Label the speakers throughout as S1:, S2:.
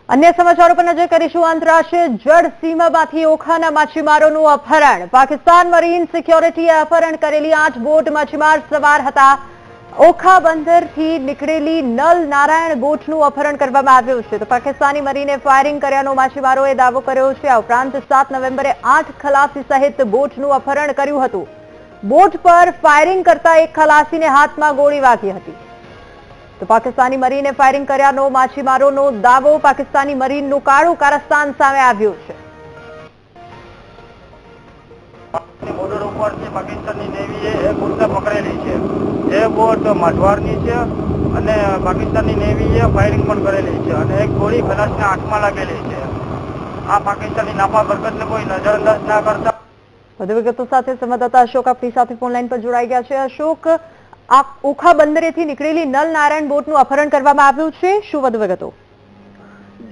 S1: अन्य समाचारों पर नजर કરીશું। આંતરરાષ્ટ્રીય જળ સીમામાંથી ઓખાના માછીમારોનું અપહરણ। પાકિસ્તાન મરીન સિક્યોરિટીએ અપહરણ કરેલી 8 બોટ માછીમાર સવાર હતા। ઓખા બંદરથી નીકળેલી નલ નારાયણ બોટનું અપહરણ કરવામાં આવ્યું છે। તો પાકિસ્તાની મરીને ફાયરિંગ કર્યાનો માછીમારોએ દાવો કર્યો છે। આ ઉપરાંત 7 નવેમ્બરે 8 ખલાસી સહિત બોટનું અપહરણ કર્યું હતું। બોટ પર ફાયરિંગ કરતા એક ખલાસીને હાથમાં ગોળી વાગી હતી। तो पाकिस्तानी मरीने फायरिंग कर्यानो माछीमारोनो दावो। पाकिस्तानी मरीननुं काळुं कारस्थान सामे आव्युं छे।
S2: बोर्डर ઉપર છે પાકિસ્તાનની નેવીએ એક બોટ પકડેલી છે। એ બોટ મઢવારની છે અને પાકિસ્તાનની નેવીએ ફાયરિંગ પણ કરેલી છે અને એક ગોળી ખલાસના હાથમાં લાગેલી છે। આ પાકિસ્તાની નાફા બરકતને કોઈ નજરઅંદાજ ના કરતા।
S1: વધુ વિગતો સાથે સંવાદદાતા અશોક આપણી સાથે ફોન લાઈન પર જોડાઈ ગયા છે। અશોક, આ ઓખા બંદરેથી નીકળેલી નલ નારાયણ બોટનું અપહરણ કરવામાં આવ્યું છે, શું વધુ વિગતો?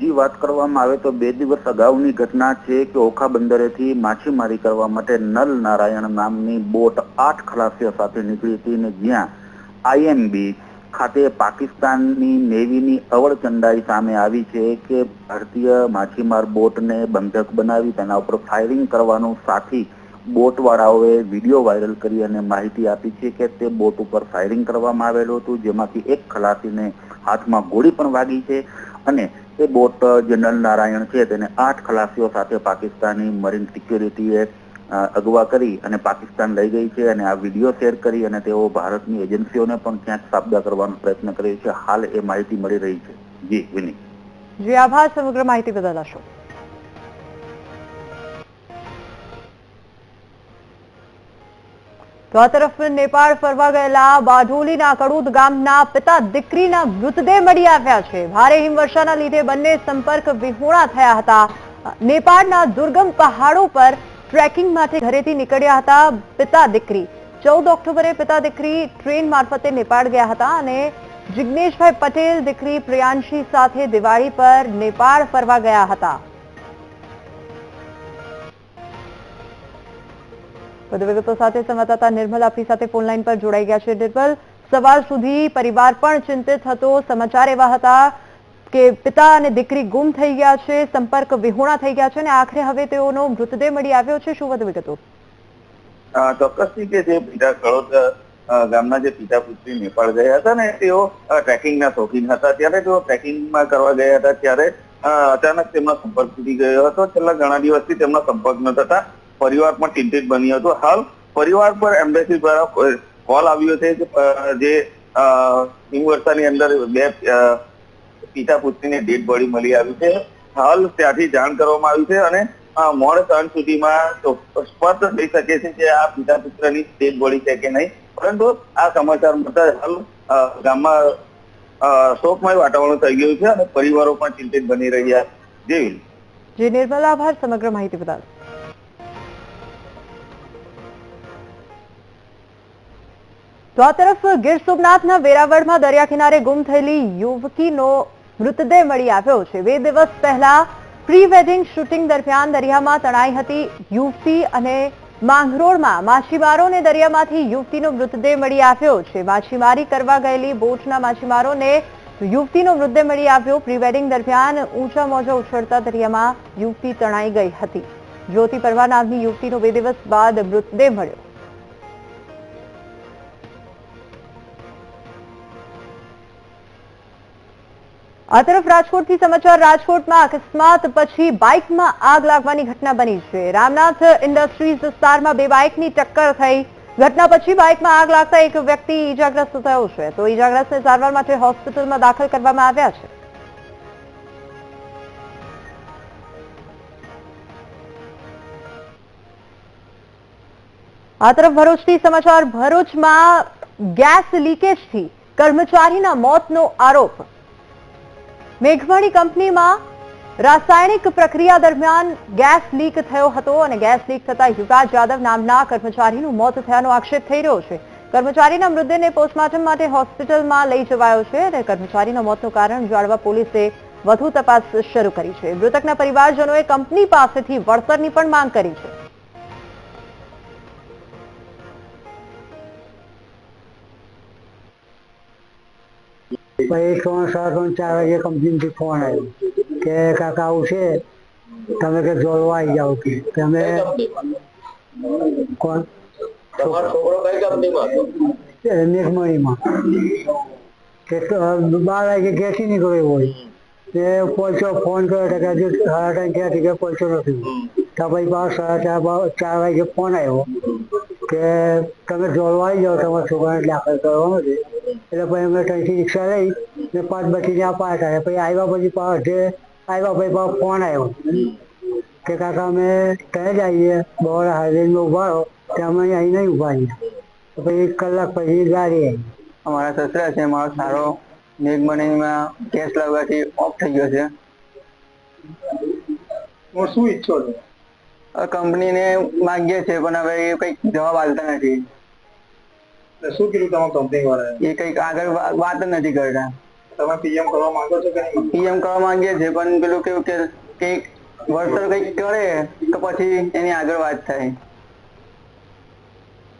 S3: જી, વાત કરવામાં આવે તો 2 દિવસ અગાઉની ઘટના છે કે ઓખા બંદરેથી માછીમારી કરવા માટે નલ નારાયણ નામની બોટ 8 ખલાસીઓ સાથે નીકળી હતી અને જ્યાં આઈએમબી ખાતે પાકિસ્તાનની નેવીની અવળચંડાઈ સામે આવી છે કે ભારતીય માછીમાર બોટને બંધક બનાવી તેના ઉપર ફાયરિંગ કરવાનું સાથી બોટવાળાઓએ વિડીયો વાયરલ કરી અને માહિતી આપી છે કે તે બોટ ઉપર ફાયરિંગ કરવામાં આવેલું હતું, જેમાંથી એક ખલાસીને હાથમાં ગોળી પણ વાગી છે અને તે બોટ જે નલ નારાયણ છે તેને 8 ખલાસીઓ સાથે પાકિસ્તાની મરીન સિક્યોરિટીએ અગવા કરી અને પાકિસ્તાન લઈ ગઈ છે અને આ વિડીયો શેર કરી અને તેઓ ભારતની એજન્સીઓને પણ ક્યાંક સાબદા કરવાનો પ્રયત્ન કરે છે। હાલ એ માહિતી મળી રહી છે। જી વિની।
S1: જી, આભાર સમગ્ર માહિતી બદલ અશોક। તો આ તરફ નેપાળ ફરવા ગયેલા બારડોલીના કડુદ ગામના પિતા દીકરીના મૃતદેહ મળી આવ્યા છે। ભારે હિમવર્ષાના લીધે બંને સંપર્ક વિહોણા થયા હતા। નેપાળના દુર્ગમ પહાડો પર ટ્રેકિંગ માટે ઘરેથી નીકળ્યા હતા પિતા દીકરી। 14 ઓક્ટોબરે પિતા દીકરી ટ્રેન મારફતે નેપાળ ગયા હતા અને જિગ્નેશભાઈ પટેલ દીકરી પ્રિયાંશી સાથે દિવાળી પર નેપાળ ફરવા ગયા હતા। વધુ વિગતો સાથે સંવાદદાતા નિર્મલ આપણી સાથે ફોન લાઈન પર જોડાઈ ગયા છે। નિર્મલ, સવાર સુધી પરિવાર પણ ચિંતિત હતો। સમાચાર એવા હતા કે પિતા અને દીકરી ગુમ થઈ ગયા છે, સંપર્ક વિહોણા થઈ ગયા છે અને આખરે હવે તેઓનો મૃતદેહ મળી આવ્યો છે, શું વધુ વિગતો?
S3: ચોક્કસથી કે જે પિતા કડોદ ગામના જે પિતા પુત્રી નેપાળ ગયા હતા ને તેઓ ટ્રેકિંગના શોખીન હતા। ત્યારે તેઓ ટ્રેકિંગમાં કરવા ગયા હતા ત્યારે અચાનક તેમનો સંપર્ક તૂટી ગયો હતો। છેલ્લા ઘણા દિવસથી તેમનો સંપર્ક ન થતા પરિવાર પણ ચિંતિત બન્યો હતો। હાલ પરિવાર પર એમ્બેસી દ્વારા કોલ આવ્યો છે કે જે હિમવર્ષાની અંદર 2 પિતા પુત્રીની ડેડ બોડી મળી આવી છે। હાલ ત્યાંથી જાણ કરવામાં આવી છે અને મોડ સાંજ સુધીમાં સ્પષ્ટ થઈ શકે છે કે આ પિતા પુત્રની ડેડ બોડી છે કે નહીં, પરંતુ આ સમાચાર મળતા હાલ ગામમાં શોકમય વાતાવરણ થઈ ગયું છે અને પરિવારો પણ ચિંતિત બની રહ્યા છે।
S1: જી નિર્મલ, આભાર સમગ્ર માહિતી બદલ। તો આ તરફ ગીર સોમનાથના વેરાવળમાં દરિયા કિનારે ગુમ થયેલી યુવતીનો મૃતદેહ મળી આવ્યો છે। 2 દિવસ પહેલા પ્રી વેડિંગ શૂટિંગ દરમિયાન દરિયામાં તણાઈ હતી યુવતી અને માંગરોળમાં માછીમારોને દરિયામાંથી યુવતીનો મૃતદેહ મળી આવ્યો છે। માછીમારી કરવા ગયેલી બોટના માછીમારોને યુવતીનો મૃતદેહ મળી આવ્યો। પ્રી વેડિંગ દરમિયાન ઊંચા મોજા ઉછળતા દરિયામાં યુવતી તણાઈ ગઈ હતી। જ્યોતિ પરમાર નામની યુવતીનો 2 દિવસ બાદ મૃતદેહ મળ્યો। આ તરફ રાજકોટથી સમાચાર। રાજકોટમાં અકસ્માત પછી બાઇકમાં આગ લાગવાની ઘટના બની છે। રામનાથ ઇન્ડસ્ટ્રીઝ વિસ્તારમાં 2 બાઇકની ટક્કર થઈ। ઘટના પછી બાઇકમાં આગ લાગતા એક વ્યક્તિ ઈજાગ્રસ્ત થયો છે, તો ઈજાગ્રસ્તને સારવાર માટે હોસ્પિટલમાં દાખલ કરવામાં આવ્યા છે। આ તરફ ભરૂચથી સમાચાર। ભરૂચમાં ગેસ લીકેજથી કર્મચારીના મોતનો આરોપ। મેઘમણી કંપનીમાં રાસાયણિક પ્રક્રિયા દરમિયાન ગેસ લીક થયો હતો અને ગેસ લીક થતા યુવરાજ યાદવ નામના કર્મચારીનું મોત થયાનો આક્ષેપ થઈ રહ્યો છે। કર્મચારીના મૃતદેહને પોસ્ટમોર્ટમ માટે હોસ્પિટલમાં લઈ જવાયો છે અને કર્મચારીના મોતનું કારણ જાણવા પોલીસે વધુ તપાસ શરૂ કરી છે। મૃતકના પરિવારજનોએ કંપની પાસેથી વળતરની પણ માંગ કરી છે।
S4: 1:04 4 વાગે કંપનીથી ફોન આવ્યો કે કાકા આવું છે, તમે કે જોડવા આવી જાઓ કે તમે કોણ
S5: તમારો છોકરો કઈ કંપનીમાં હતો?
S4: મેઘમણીમાં કે 12 વાગે ઘેરથી નીકળ્યો હોય તે પહોંચ્યો, ફોન કર્યો કે હજુ 3:30 ક્યાંથી કે પહોંચ્યો નથી. તો પછી પાછો 4 વાગે ફોન આવ્યો કે તમે જોડવા આવી જાઓ, તમારા છોકરાને દાખલ કરવાનો છે. એટલે પછી અમે ત્યાંથી રિક્ષા લઈ ને 5:32 ત્યાં પાછા પછી આવ્યા. પછી અડધે આવ્યા પછી પાછો ફોન આવ્યો કે કાકા અમે ત્યાં જ આવીએ, બહાર હાઈવેમાં ઉભા રહો. ત્યાં અમે અહીં નહીં ઉભા રહીએ. તો પછી 1 કલાક પછી ગાડી આવી.
S6: અમારા સસરા છે, મારો સારો મેઘમણીમાં ગેસ લાગવાથી ઓફ થઈ ગયો છે.
S5: શું ઈચ્છો છો?
S6: કંપનીને માંગીએ છે પણ હવે એ કંઈક જવાબ આપતા નથી.
S5: શું કીધું તમારા કંપની વાળાએ?
S6: એ કંઈક આગળ વાત જ નથી કરતા.
S5: તમે પીએમ કરવા માંગો છો કે નહીં?
S6: પીએમ કરવા માંગીએ છીએ પણ પેલું કેવું કે કંઈક વળતર કંઈક કરે તો પછી એની આગળ વાત થાય.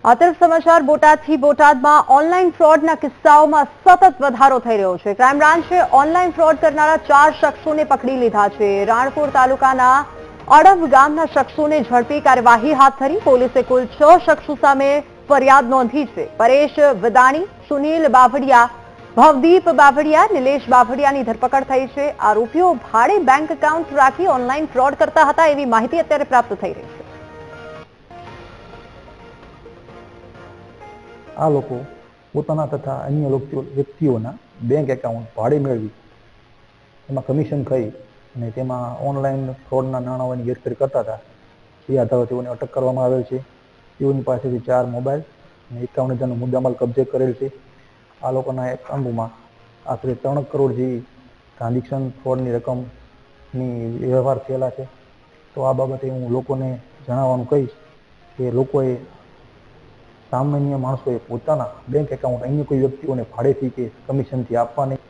S1: આ તરફ સમાચાર બોટાદથી. બોટાદમાં ઓનલાઈન ફ્રોડના કિસ્સાઓમાં સતત વધારો થઈ રહ્યો છે. ક્રાઇમ બ્રાન્ચે ઓનલાઈન ફ્રોડ કરનારા 4 શખ્સોને પકડી લીધા છે. રાણપુર તાલુકાના અડવ ગામના શખ્સોને ઝડપી કાર્યવાહી હાથ ધરી. પોલીસે કુલ 6 શખ્સો સામે ફરિયાદ નોંધી છે. પરેશ વદાણી, સુનિલ બાવળિયા, ભવદીપ બાવળિયા, નિલેશ બાવળિયાની ધરપકડ થઈ છે. આરોપીઓ ભાડે બેંક એકાઉન્ટ રાખી ઓનલાઈન ફ્રોડ કરતા હતા એવી માહિતી અત્યારે પ્રાપ્ત થઈ રહી છે.
S7: આ લોકો પોતાના તથા અન્ય વ્યક્તિઓના બેંક એકાઉન્ટ ભાડે મેળવી એમાં કમિશન ખાઈ અને તેમાં ઓનલાઈન ફ્રોડના નાણાંઓની હેરફેર કરતા હતા. એ આધારે તેઓને અટક કરવામાં આવેલ છે. તેઓની પાસેથી 4 મોબાઈલ અને 51,000નો મુદ્દામાલ કબજે કરેલ છે. આ લોકોના એકાઉન્ટમાં આશરે 3 કરોડ જેવી ટ્રાન્ઝેક્શન ફ્રોડની રકમની વ્યવહાર થયેલા છે. તો આ બાબતે હું લોકોને જણાવવાનું કહીશ કે લોકોએ સામાન્ય માણસોએ પોતાના બેંક એકાઉન્ટ અન્ય કોઈ વ્યક્તિઓને ભાડેથી કે કમિશનથી આપવા નહીં.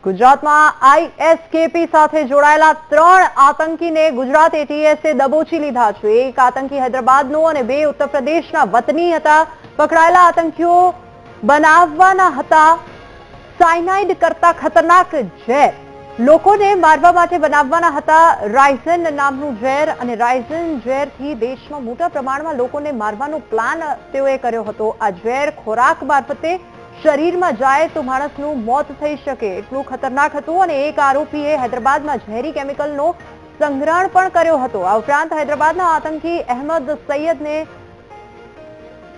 S1: ગુજરાતમાં આઈએસકેપી સાથે જોડાયેલા 3 આતંકીને ગુજરાત એટીએસે દબોચી લીધા છે. એક આતંકી હૈદરાબાદનો અને 2 ઉત્તર પ્રદેશના વતની હતા. પકડાયેલા આતંકીઓ બનાવવાના હતા સાયનાઇડ કરતા ખતરનાક ઝેર. લોકોને મારવા માટે બનાવવાના હતા રાઇઝન નામનું ઝેર અને રાઇઝન ઝેરથી દેશમાં મોટા પ્રમાણમાં લોકોને મારવાનો પ્લાન તેઓએ કર્યો હતો. આ ઝેર ખોરાક મારફતે શરીરમાં જાય તો માણસનું મોત થઈ શકે એટલું ખતરનાક હતું. અને એક આરોપીએ હૈદરાબાદમાં ઝેરી કેમિકલનો સંગ્રહણ પણ કર્યો હતો. આ ઉપરાંત હૈદરાબાદના આતંકી અહેમદ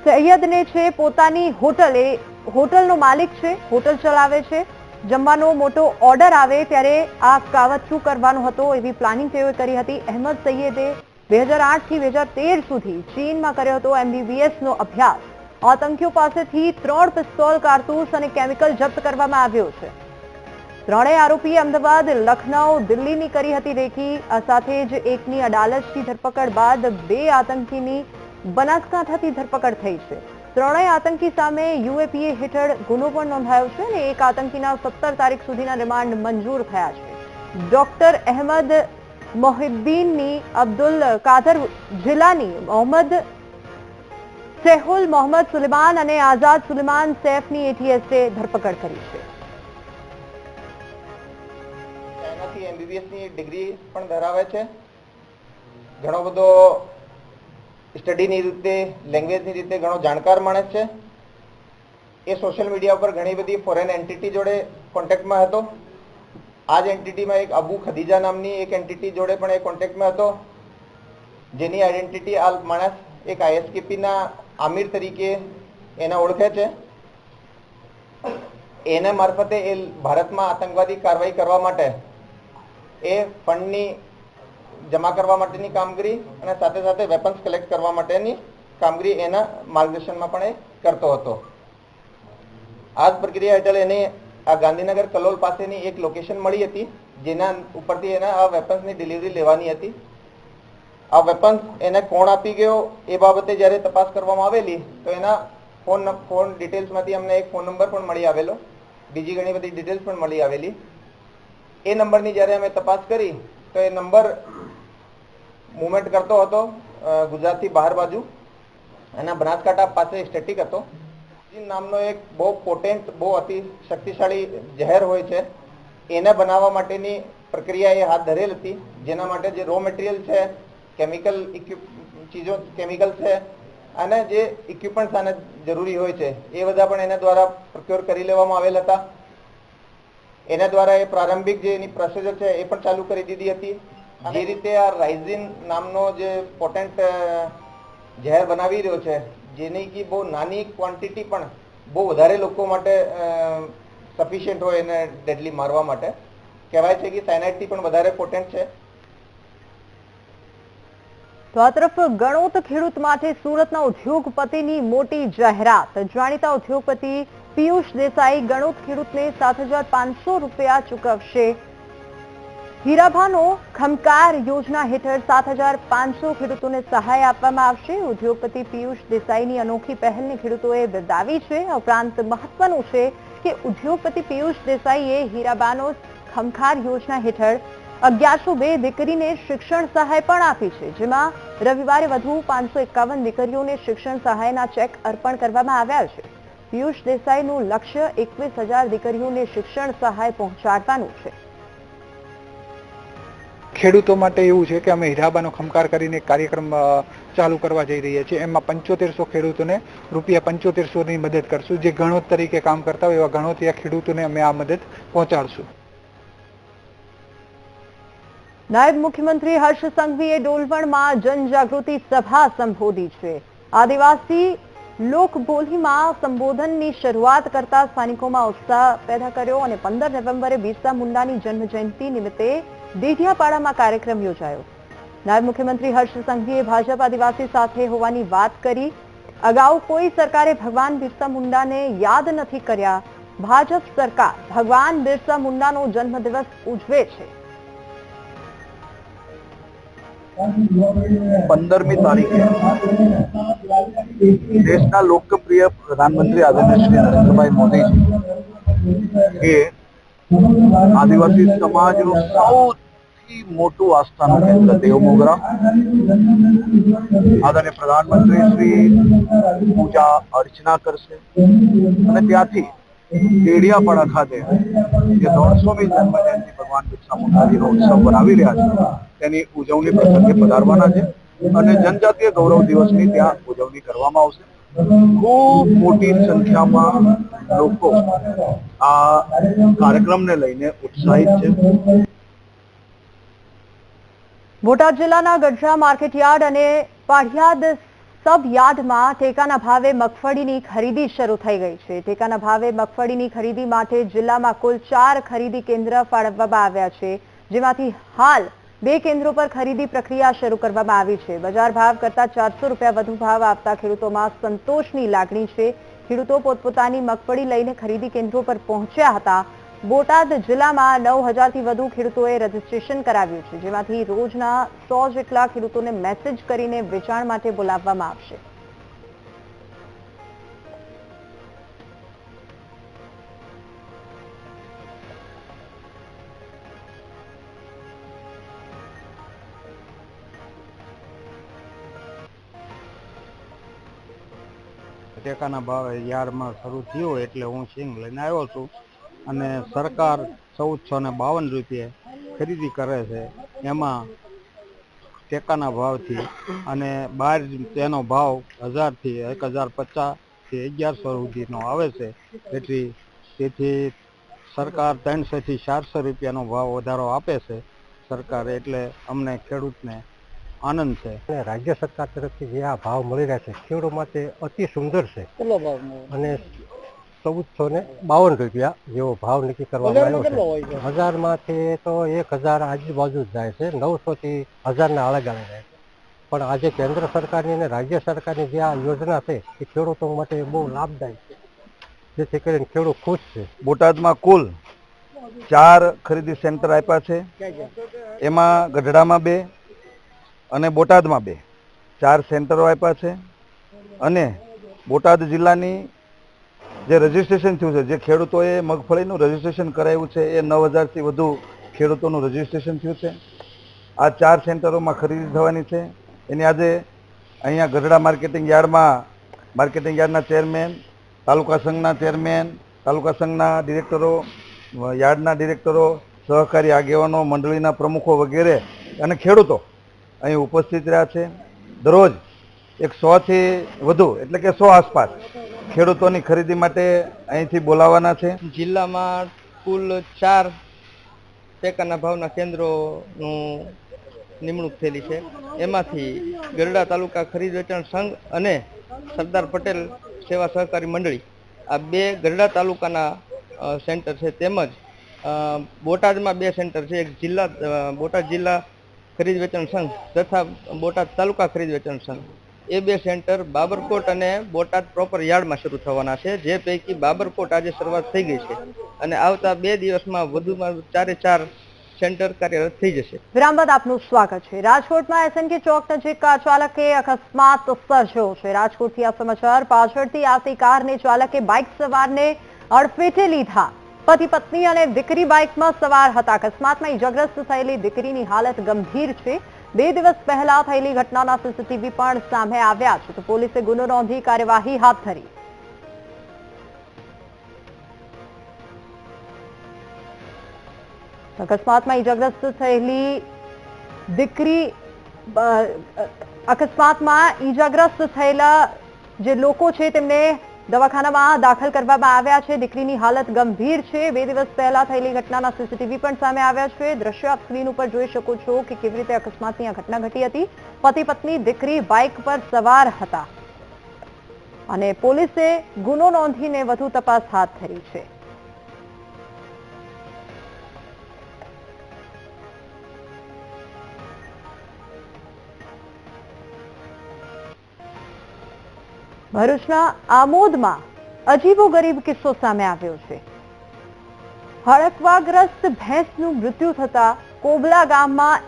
S1: સૈયદને છે પોતાની હોટલ, એ હોટલનો માલિક છે, હોટલ ચલાવે છે. જમવાનો મોટો ઓર્ડર આવે ત્યારે આ કાવતરું કરવાનો હતો એવી પ્લાનિંગ તેઓએ કરી હતી. અહેમદ સૈયદે 2008 થી 2013 સુધી ચીનમાં કર્યો હતો MBBSનો અભ્યાસ. આતંકીઓ પાસેથી 3 પિસ્તોલ, કારતૂસ અને કેમિકલ જપ્ત કરવામાં આવ્યો છે. 3 આરોપીએ અમદાવાદ, લખનઉ, દિલ્હીની કરી હતી રેકી. આ સાથે જ એકની અડાલજથી ધરપકડ બાદ 2 આતંકીની બનાસકાંઠાથી ધરપકડ થઈ છે. 3 આતંકી સામે યુએપીએ હેઠળ ગુનો પણ નોંધાયો છે અને એક આતંકીના 17 તારીખ સુધીના રિમાન્ડ મંજૂર થયા છે. ડોક્ટર અહેમદ મોહિદ્દીનની, અબ્દુલ કાદર જિલાની, મોહમ્મદ સેહુલ, મોહમ્મદ સુલેમાન અને આઝાદ સુલેમાન સૈફની એટીએસે ધરપકડ કરી છે.
S8: એનાથી MBBSની ડિગ્રી પણ ધરાવે છે. ઘણો બધો સ્ટડીની રીતે, લેંગ્વેજની રીતે ઘણો જાણકાર માણસ છે. એ સોશિયલ મીડિયા ઉપર ઘણી બધી ફોરેન એન્ટિટી જોડે કોન્ટેક્ટમાં હતો. આ જ એન્ટિટીમાં એક અબુ ખદીજા નામની એક એન્ટિટી જોડે પણ એ કોન્ટેક્ટમાં હતો, જેની આઈડેન્ટિટી આ માણસ એક ISKPના આમિર તરીકે એને ઓળખે છે. એના મારફતે એ ભારતમાં આતંકવાદી કારવાઈ કરવા માટે એ ફંડની જમા કરવા માટેની કામગીરી અને સાથે સાથે વેપન્સ કલેક્ટ કરવા માટેની કામગીરી એના માર્ગદર્શનમાં પણ એ કરતો હતો. આ જ પ્રક્રિયા હેઠળ એને આ ગાંધીનગર કલોલ પાસેની એક લોકેશન મળી હતી, જેના ઉપરથી એને આ વેપન્સની ડિલિવરી લેવાની હતી. આ વેપન્સ એને કોણ આપી ગયો એ બાબતે જ્યારે તપાસ કરવામાં આવેલી તો એના ફોન ડિટેલ્સમાંથી અમને એક ફોન નંબર પણ મળી આવેલો, બીજી ઘણી બધી ડિટેલ્સ પણ મળી આવેલી. એ નંબરની જ્યારે અમે તપાસ કરી તો એ નંબર મુવમેન્ટ કરતો હતો ગુજરાતથી બહાર બાજુ, એના બનાસકાંઠા પાસે સ્ટેટિક હતો. નામનો એક બહુ પોટેન્ટ, બહુ અતિ શક્તિશાળી ઝેર હોય છે, એને બનાવવા માટેની પ્રક્રિયા એ હાથ ધરેલ હતી, જેના માટે જે રો મટીરિયલ છે, કેમિકલ છે અને જે ઇક્વિપમેન્ટ્સ આને જરૂરી હોય છે એ બધા પણ એના દ્વારા પ્રોક્યોર કરી લેવામાં આવેલ હતા. એના દ્વારા એ પ્રારંભિક જે એની પ્રોસિજર છે એ પણ ચાલુ કરી દીધી હતી. જે રીતે આ રાઇઝિન નામનો જે પોટેન્ટ ઝેર બનાવી રહ્યો છે, જેની કે બહુ નાની ક્વોન્ટિટી પણ બહુ વધારે લોકો માટે સફિશિયન્ટ હોય એને ડેડલી મારવા માટે, કહેવાય છે કે સાયનાઇડથી પણ વધારે પોટેન્ટ છે.
S1: તો આ તરફ ગણોત ખેડૂત માટે સુરતના ઉદ્યોગપતિની મોટી જાહેરાત. જાણીતા ઉદ્યોગપતિ પિયુષ દેસાઈ ગણોત ખેડૂતને 7,500 રૂપિયા ચૂકવશે. હીરાભાનો ખમકાર યોજના હેઠળ 7,500 ખેડૂતોને સહાય આપવામાં આવશે. ઉદ્યોગપતિ પિયુષ દેસાઈની અનોખી પહેલને ખેડૂતોએ બિરદાવી છે. ઉપરાંત મહત્વનું છે કે ઉદ્યોગપતિ પિયુષ દેસાઈએ હીરાબાનો ખમકાર યોજના હેઠળ 1102 દીકરીને શિક્ષણ સહાય પણ આપી છે, જેમાં રવિવારે વધુ 551 દીકરીઓને શિક્ષણ સહાયના ચેક અર્પણ કરવામાં આવ્યા છે. પિયુષ દેસાઈનું લક્ષ્ય 21,000 દીકરીઓને શિક્ષણ સહાય પહોંચાડવાનું છે.
S9: ખેડૂતો માટે એવું છે કે અમે હીરાબાનો ખમકાર કરીને એક કાર્યક્રમ ચાલુ કરવા જઈ રહ્યા છીએ. એમાં 7500 ખેડૂતોને રૂપિયા 7500ની મદદ કરશું. જે ગણોત તરીકે કામ કરતા હોય એવા ગણોતિયા ખેડૂતોને અમે આ મદદ પહોંચાડશું.
S1: નાયબ મુખ્યમંત્રી હર્ષ સંઘવીએ ડોલવણમાં જનજાગૃતિ સભા સંબોધી છે. આદિવાસી લોકબોલીમાં સંબોધનની શરૂઆત કરતા સ્થાનિકોમાં ઉત્સાહ પેદા કર્યો અને 15 નવેમ્બરે બિરસા મુંડાની જન્મજયંતિ નિમિત્તે દેઢિયાપાડામાં કાર્યક્રમ યોજાયો. નાયબ મુખ્યમંત્રી હર્ષ સંઘવીએ ભાજપ આદિવાસી સાથે હોવાની વાત કરી. અગાઉ કોઈ સરકારે ભગવાન બિરસા મુંડાને યાદ નથી કર્યા. ભાજપ સરકાર ભગવાન બિરસા મુંડાનો જન્મદિવસ ઉજવે છે.
S3: 15મી તારીખે દેશના લોકપ્રિય પ્રધાનમંત્રી આદરણીય શ્રી નરેન્દ્રભાઈ મોદીજી એ આદિવાસી સમાજનું સૌથી મોટું આસ્થાનું કેન્દ્ર દેવમોગરા આદરણીય પ્રધાનમંત્રી શ્રી પૂજા અર્ચના કરશે અને ત્યાંથી દેડિયાપાડા ખાતે જે 300મી જન્મજયંતિ ભગવાન બિરસા મુંડાજીનો ઉત્સવ બનાવી રહ્યા છે તેની ઉજવણી પ્રસંગે પધારવાના છે અને જનજાતીય ગૌરવ દિવસની ત્યાં ઉજવણી કરવામાં આવશે. ખૂબ મોટી સંખ્યામાં લોકો આ કાર્યક્રમને લઈને ઉત્સાહિત છે.
S1: બોટાદ જિલ્લાના ગઢડા માર્કેટયાર્ડ અને પાળિયાદ સબ યાર્ડમાં ટેકાના ભાવે મગફળીની ખરીદી શરૂ થઈ ગઈ છે. ટેકાના ભાવે મગફળીની ખરીદી માટે જિલ્લામાં કુલ 4 ખરીદી કેન્દ્ર ફાળવવામાં આવ્યા છે, જેમાંથી હાલ 2 કેન્દ્રો પર ખરીદી પ્રક્રિયા શરૂ કરવામાં આવી છે. બજાર ભાવ કરતા 400 રૂપિયા વધુ ભાવ આપતા ખેડૂતોમાં સંતોષની લાગણી છે. ખેડૂતો પોતપોતાની મગફળી લઈને ખરીદી કેન્દ્રો પર પહોંચ્યા હતા. બોટાદ જિલ્લામાં 9,000થી વધુ ખેડૂતોએ રજીસ્ટ્રેશન કરાવ્યું છે, જેમાંથી રોજના 100 જેટલા ખેડૂતોને મેસેજ કરીને વેચાણ માટે બોલાવવામાં આવશે.
S10: ટેકાના ભાવે યાર્ડમાં શરૂ થયો એટલે હું સિંગ લઈને આવ્યો છું અને સરકાર 1452 રૂપિયે ખરીદી કરે છે. એમાં ટેકાના ભાવથી અને બહાર તેનો ભાવ 1000થી 1050 થી 1100 સુધીનો આવે છે. તેથી સરકાર 300 થી 400 રૂપિયાનો ભાવ વધારો આપે છે સરકાર, એટલે અમને ખેડૂતને આનંદ છે.
S11: રાજ્ય સરકાર તરફથી જે આ ભાવ મળી રહ્યા છે ખેડૂતો માટે અતિ સુંદર છે અને 1452 રૂપિયા જેવો ભાવ નક્કી કરવામાં આવ્યો છે. બજારમાંથી તો 1000 આજુબાજુ જ જાય છે, 900 થી 1000ના આળેગાળે જાય છે. પણ આજે કેન્દ્ર સરકારની અને રાજ્ય સરકારની જે આ યોજના છે એ ખેડૂતો માટે બહુ લાભદાયક છે, જેથી કરીને ખેડૂત ખુશ છે.
S3: બોટાદમાં કુલ 4 ખરીદી સેન્ટર આપ્યા છે. એમાં ગઢડામાં 2 અને બોટાદમાં 2 4 સેન્ટરો આપ્યા છે. અને બોટાદ જિલ્લાની જે રજીસ્ટ્રેશન થયું છે, જે ખેડૂતોએ મગફળીનું રજીસ્ટ્રેશન કરાવ્યું છે એ 9000થી વધુ ખેડૂતોનું રજીસ્ટ્રેશન થયું છે. આ 4 સેન્ટરોમાં ખરીદી થવાની છે. એની આજે અહીંયા ગઢડા માર્કેટિંગ યાર્ડના ચેરમેન, તાલુકા સંઘના ચેરમેન, તાલુકા સંઘના ડિરેક્ટરો
S12: યાર્ડના ડિરેક્ટરો, સહકારી આગેવાનો, મંડળીના પ્રમુખો વગેરે અને ખેડૂતો અહીં ઉપસ્થિત રહ્યા છે. દરરોજ 100 થી વધુ એટલે કે 100 આસપાસ ખેડૂતોની ખરીદી માટે અહીંથી બોલાવવાના છે.
S8: જિલ્લામાં કુલ 4 ટેકાના ભાવના કેન્દ્રોનું નિમણૂક થયેલી છે. એમાંથી ગરડા તાલુકા ખરીદ વેચાણ સંઘ અને સરદાર પટેલ સેવા સહકારી મંડળી આ 2 ગરડા તાલુકાના સેન્ટર છે. તેમજ બોટાદમાં 2 સેન્ટર છે. એક બોટાદ જિલ્લા ખરીદ વેચાણ સંઘ તથા બોટાદ તાલુકા ખરીદ વેચાણ સંઘ. એ 2 સેન્ટર બાબરકોટ અને બોટાદ પ્રોપર યાર્ડમાં શરૂ થવાના છે. જે પૈકી બાબરકોટ આજે શરૂઆત થઈ ગઈ છે અને આવતા 2 દિવસમાં વધુમાં 4 સેન્ટર કાર્યરત થઈ જશે.
S1: વિરામ બાદ આપનું સ્વાગત છે. રાજકોટમાં SNK ચોક નજીક કાર ચાલકે અકસ્માત સર્જ્યો છે. રાજકોટથી આ સમાચાર. પાછળથી આવતી કારને ચાલકે બાઇક સવારને અડફેટે લીધા. પતિ પત્ની અને દીકરી બાઇકમાં સવાર હતા. અકસ્માતમાં ઈજાગ્રસ્ત થયેલી દીકરીની હાલત ગંભીર છે. 2 દિવસ પહેલા થયેલી ઘટનાના સીસીટીવી પણ સામે આવ્યા છે તો પોલીસે ગુનો નોંધી કાર્યવાહી હાથ ધરી. અકસ્માતમાં ઈજાગ્રસ્ત થયેલી દીકરી અકસ્માતમાં ઈજાગ્રસ્ત થયેલા જે લોકો છે તેમને દવાખાનામાં દાખલ કરવામાં આવ્યા છે. દીકરીની હાલત ગંભીર છે. 2 દિવસ પહેલા થયેલી ઘટનાના સીસીટીવી પણ સામે આવ્યા છે. દ્રશ્ય આપ સ્ક્રીન ઉપર જોઈ શકો છો કે કેવી રીતે અકસ્માતની આ ઘટના ઘટી હતી. પતિ પત્ની દીકરી બાઇક પર સવાર હતા અને પોલીસે ગુનો નોંધીને વધુ તપાસ હાથ ધરી છે. ભરૂચના આમોદમાં અજીબોગરીબ કિસ્સો સામે આવ્યો છે. હડકવાગ્રસ્ત ભેંસનું મૃત્યુ થતા કોબલા ગામમાં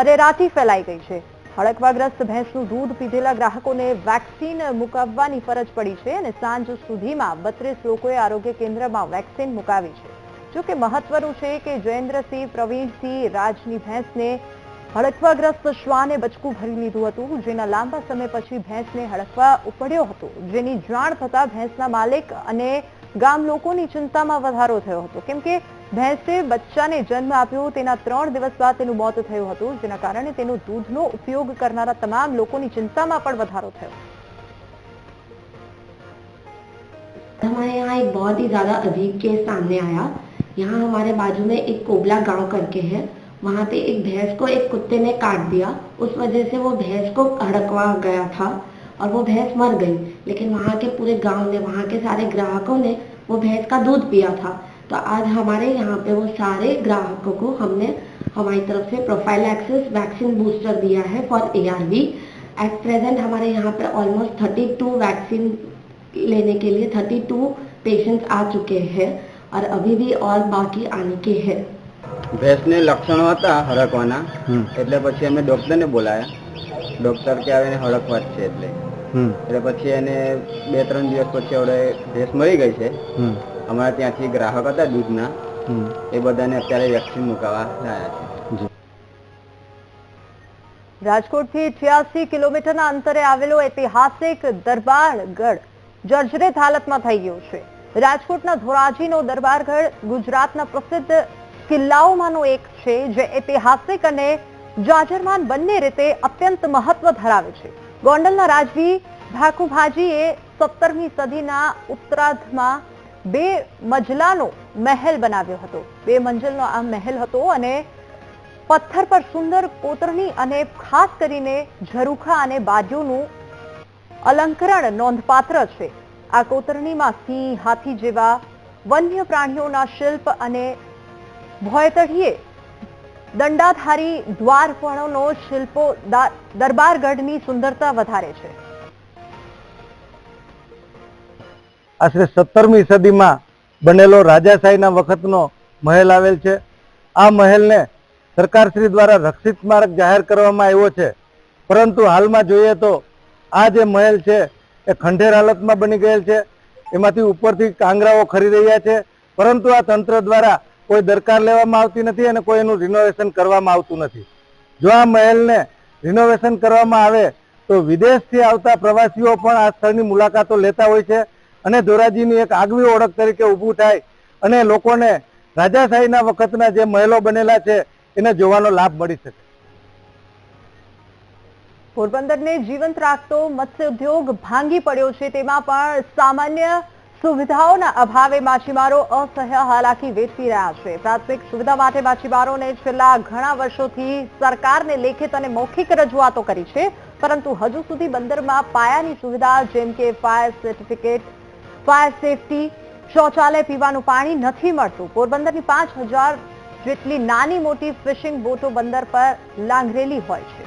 S1: અરેરાટી ફેલાઈ ગઈ છે. હડકવાગ્રસ્ત ભેંસનું દૂધ પીધેલા ગ્રાહકોને વેક્સિન મુકાવવાની ફરજ પડી છે અને સાંજ સુધીમાં 32 લોકોએ આરોગ્ય કેન્દ્રમાં વેક્સિન મુકાવી છે. જોકે મહત્વનું છે કે જયેન્દ્રસિંહ પ્રવીણસિંહ રાજની ભેંસને હડકવાગ્રસ્ત શ્વાને બચકું ભરી લીધું હતું, જેના લાંબા સમય પછી ભેંસને હડકવા ઉપડ્યો હતો. જેની જાણ થતા ભેંસના માલિક અને ગામ લોકોની ચિંતામાં વધારો થયો હતો, કેમ કે ભેંસે બચ્ચાને જન્મ આપ્યો તેના 3 દિવસ બાદ તેનું મોત થયું હતું, જેના કારણે તેનો દૂધનો ઉપયોગ કરનારા તમામ લોકોની ચિંતામાં પણ વધારો થયો.
S13: हमारे यहाँ एक बहुत ही ज़्यादा अजीब केस सामने आया। यहाँ हमारे बाजू में एक कोबला गांव करके है, वहाँ पे एक भैंस को एक कुत्ते ने काट दिया। उस वजह से वो भैंस को हड़कवा गया था और वो भैंस मर गई, लेकिन वहाँ के पूरे गांव ने, वहाँ के सारे ग्राहकों ने वो भैंस का दूध पिया था। तो आज हमारे यहाँ पे वो सारे ग्राहकों को हमने हमारी तरफ से प्रोफाइलैक्सिस वैक्सीन बूस्टर दिया है फॉर ARV। एट प्रेजेंट हमारे यहाँ पे ऑलमोस्ट 32 वैक्सीन लेने के लिए 32 पेशेंट्स आ चुके हैं और अभी भी और बाकी आने के हैं।
S6: ભેંસને લક્ષણો હતા હડકવાના, એટલે પછી અમે ડોક્ટરને બોલાયા. ડોક્ટર કે આવે હડકવા જ છે એટલે પછી એને 2-3 દિવસ પછી હવે ભેંસ મરી ગઈ છે. અમારા ત્યાંથી ગ્રાહક હતા દૂધના, એ બધાને અત્યારે વેક્સિન મુકાવવા લાયા છે.
S1: રાજકોટથી 86 કિલોમીટરના અંતરે આવેલો ઐતિહાસિક દરબારગઢ જર્જરિત હાલતમાં થઈ ગયો છે. રાજકોટના ધોરાજીનો દરબારગઢ ગુજરાતના પ્રસિદ્ધ કિલ્લાઓમાંનો એક છે, જે ઐતિહાસિક અને જાજરમાન બંને રીતે અત્યંત મહત્વ ધરાવે છે. ગોંડલના રાજવી ભાકુભાજીએ 17મી સદીના ઉત્તરાર્ધમાં 2 મજલાનો મહેલ બનાવ્યો હતો. 2 મંજિલનો આ મહેલ હતો અને પથ્થર પર સુંદર કોતરણી અને ખાસ કરીને ઝરૂખા અને બારીઓનું અલંકરણ નોંધપાત્ર છે. આ કોતરણીમાં સિંહ, હાથી જેવા વન્ય પ્રાણીઓના શિલ્પ અને ભોયતળીએ દંડાધારી દ્વારપાળોનો શિલ્પો દરબારગઢની સુંદરતા વધારે છે.
S12: આશરે 17મી સદીમાં બનેલો રાજાશાહીના વખતનો મહેલ આવેલ છે. આ મહેલને સરકારશ્રી દ્વારા રક્ષિત સ્મારક જાહેર કરવામાં આવ્યો છે, પરંતુ હાલમાં જોઈએ તો આ જે મહેલ છે એ ખંડેર હાલતમાં બની ગયેલ છે. એમાંથી ઉપરથી કાંગરાઓ ખરી રહ્યા છે, પરંતુ આ તંત્ર દ્વારા કોઈ દરકાર લેવામાં આવતી નથી અને કોઈ એનું રિનોવેશન કરવામાં આવતું નથી. જો આ મહેલને રિનોવેશન કરવામાં આવે તો વિદેશથી આવતા પ્રવાસીઓ પણ આ સ્થળની મુલાકાતો લેતા હોય છે અને ધોરાજીની એક આગવી ઓળખ તરીકે ઊભું થાય અને લોકોને રાજાશાહીના વખતના જે મહેલો બનેલા છે એને જોવાનો લાભ મળી શકે.
S1: પોરબંદરને જીવંત રાખતો મત્સ્ય ઉદ્યોગ ભાંગી પડ્યો છે, તેમાં પણ સામાન્ય સુવિધાઓના અભાવે માછીમારો અસહ્ય હાલાકી વેઠવી રહ્યા છે. પ્રાથમિક સુવિધા માટે માછીમારોને છેલ્લા ઘણા વર્ષોથી સરકારને લેખિત અને મૌખિક રજૂઆતો કરી છે, પરંતુ હજુ સુધી બંદરમાં પાયાની સુવિધા જેમ કે ફાયર સર્ટિફિકેટ, ફાયર સેફટી, શૌચાલય, પીવાનું પાણી નથી મળતું. પોરબંદરની 5000 જેટલી નાની મોટી ફિશિંગ બોટો બંદર પર લાંગરેલી હોય છે.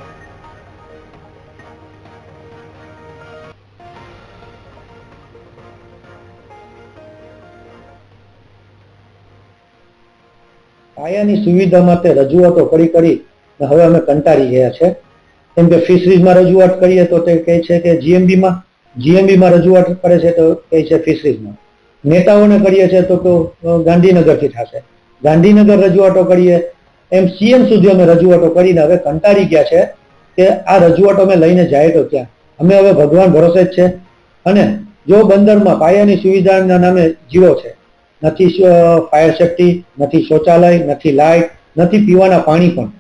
S14: પાયાની સુવિધા માટે રજૂઆતો કરી હવે અમે કંટાળી ગયા છે. કેમ કે ફિશરીઝમાં રજૂઆત કરીએ તો તે કહે છે કે જીએમબીમાં રજૂઆત કરે છે તો કહે છે ફિશરીઝમાં. નેતાઓને કરીએ છીએ તો ગાંધીનગરથી થશે. ગાંધીનગર રજૂઆતો કરીએ એમ સીએમ સુધી અમે રજૂઆતો કરીને હવે કંટાળી ગયા છે કે આ રજૂઆતો અમે લઈને જાય તો ક્યાં. અમે હવે ભગવાન ભરોસે જ છે. અને જો બંદરમાં પાયાની સુવિધાના નામે જીરો છે, નથી ફાયર સેફટી, નથી શૌચાલય, નથી લાઇટ, નથી પીવાના પાણી પણ.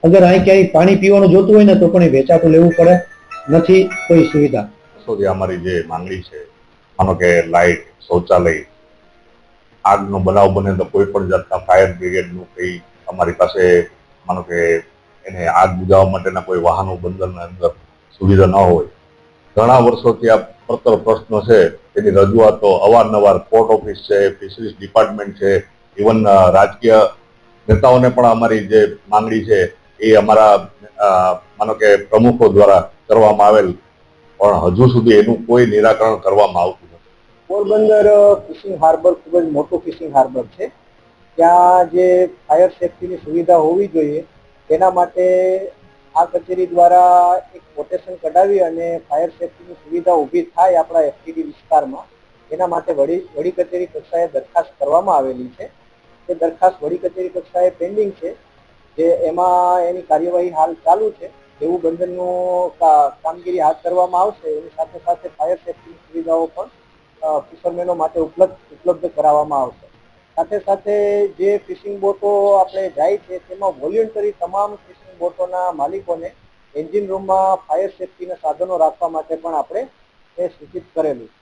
S14: અગર અહીં ક્યાંય પાણી પીવાનું જોતું હોય ને તો પણ એ વેચાતું લેવું પડે, નથી કોઈ સુવિધા.
S15: અમારી જે માંગણી છે, માનો કે લાઇટ, શૌચાલય, આગનો બનાવ બને તો કોઈ પણ જાતના ફાયર બ્રિગેડનું કંઈ અમારી પાસે માનો કે એને આગ બુઝાવવા માટેના કોઈ વાહનો બંદરના અંદર સુવિધા ન હોય. ઘણા વર્ષોથી આ પડતર પ્રશ્નો છે, એની રજૂઆતો અવારનવાર કોર્ટ ઓફિસ છે, ફિશરીઝ ડિપાર્ટમેન્ટ છે, ઇવન રાજકીય નેતાઓને પણ અમારી જે માંગણી છે એ અમારા માનો કે પ્રમુખો દ્વારા કરવામાં આવેલ, પણ હજુ સુધી એનું કોઈ નિરાકરણ કરવામાં આવતું નથી.
S14: પોરબંદર ફિશિંગ હાર્બર ખૂબ જ મોટું ફિશિંગ હાર્બર છે. ત્યાં જે ફાયર સેફટીની સુવિધા હોવી જોઈએ તેના માટે આ કચેરી દ્વારા એક કોટેશન કઢાવી અને ફાયર સેફટીની સુવિધા ઊભી થાય આપણા એફટીડી વિસ્તારમાં, એના માટે વડી કચેરી કક્ષાએ દરખાસ્ત કરવામાં આવેલી છે. એ દરખાસ્ત વડી કચેરી કક્ષાએ પેન્ડિંગ છે, જે એમાં એની કાર્યવાહી હાલ ચાલુ છે. એવું બંદરનું કામગીરી હાથ ધરવામાં આવશે. એની સાથે સાથે ફાયર સેફટીની સુવિધાઓ પણ ફિશરમેનો માટે ઉપલબ્ધ કરાવવામાં આવશે. સાથે સાથે જે ફિશિંગ બોટો આપણે જાય છે તેમાં વોલ્યુન્ટરી તમામ ફિશિંગ બોટોના માલિકોને એન્જિન રૂમમાં ફાયર સેફટીના સાધનો રાખવા માટે પણ આપણે એ સૂચિત કરેલું છે.